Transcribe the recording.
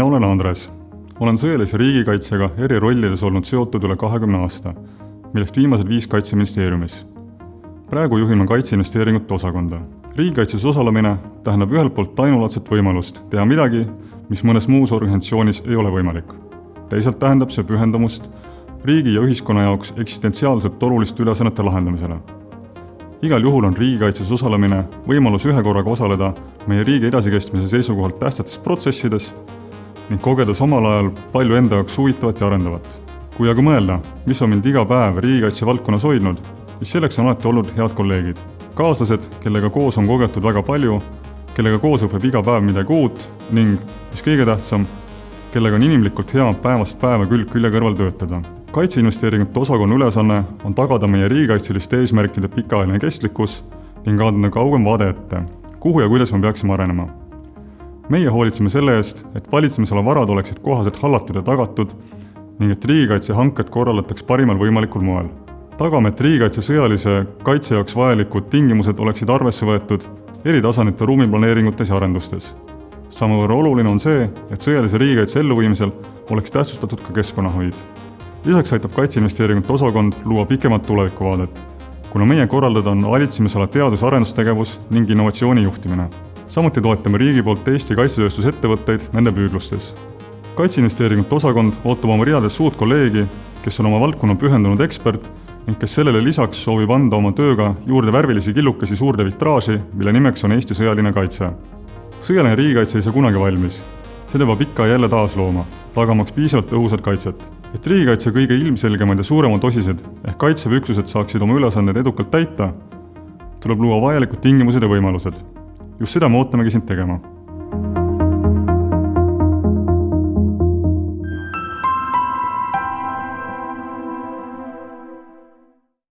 Mina olen Andres. Olen sõjalise riigikaitsega eri rollides olnud seotud üle 20 aasta, millest viimased 5 Kaitseministeeriumis. Praegu juhin kaitseinvesteeringute osakonda. Riigikaitses osalemine tähendab ühelt poolt ainulaadset võimalust teha midagi, mis mõnes muus organisatsioonis ei ole võimalik. Teisalt tähendab see pühendumust riigi ja ühiskonna jaoks eksistentsiaalselt oluliste ülesannete lahendamisele. Igal juhul on riigikaitses osalemine võimalus ühe korraga osaleda meie riigi edasikestmise seisukohalt tähtsates protsessides ning kogeda samal ajal palju enda jaoks huvitavat ja arendavat. Kui aga mõelda, mis on mind iga päev riigikaitse valdkonnas hoidnud, siis selleks on alati olnud head kolleegid. Kaaslased, kellega koos on kogetud väga palju, kellega koos õpib iga päev midagi uut ning, mis kõige tähtsam, kellega on inimlikult hea päevast päeva külg külje kõrval töötada. Kaitseinvesteeringute osakonna ülesanne on tagada meie riigikaitseliste eesmärkide pikaajaline kestlikkus ning anda kaugem vaade ette, kuhu ja kuidas me peaksime arenema. Meie hoolitseme selle eest, et valitsemisala varad oleksid kohaselt hallatud ja tagatud ning et riigikaitse hanked korraldataks parimal võimalikul moel. Tagame, et riigikaitse sõjalise kaitse jaoks vajalikud tingimused oleksid arvesse võetud eri tasandite ruumiplaneeringutes ja arendustes. Samavõrra oluline on see, et sõjalise riigikaitse elluviimisel oleks tähtsustatud ka keskkonnahoid. Lisaks aitab kaitseinvesteeringute osakond luua pikemat tulevikuvaadet, kuna meie korraldada on valitsemisala teadus- ja arendustegevus ning innovatsiooni juhtimine. Samuti toetame riigi poolt Eesti kaitsetööstusettevõtteid nende püüdlustes. Kaitseinvesteeringute osakond ootab oma ridades suurt kolleegi, kes on oma valdkonna pühendunud ekspert ning kes sellele lisaks soovib anda oma tööga juurde värvilisi killukesi suurde vitraaži, mille nimeks on Eesti sõjaline kaitse. Sõjaline riigikaitse ei saa kunagi valmis. Selle peab ikka jälle taas looma, tagamaks piisavalt õhusat kaitset. Et riigikaitse kõige ilmselgemad ja suuremad osised ehk kaitseväeüksused saaksid oma ülesanded edukalt täita, tuleb luua vajalikud tingimused ja võimalused. Just seda me ootamegi sind tegema.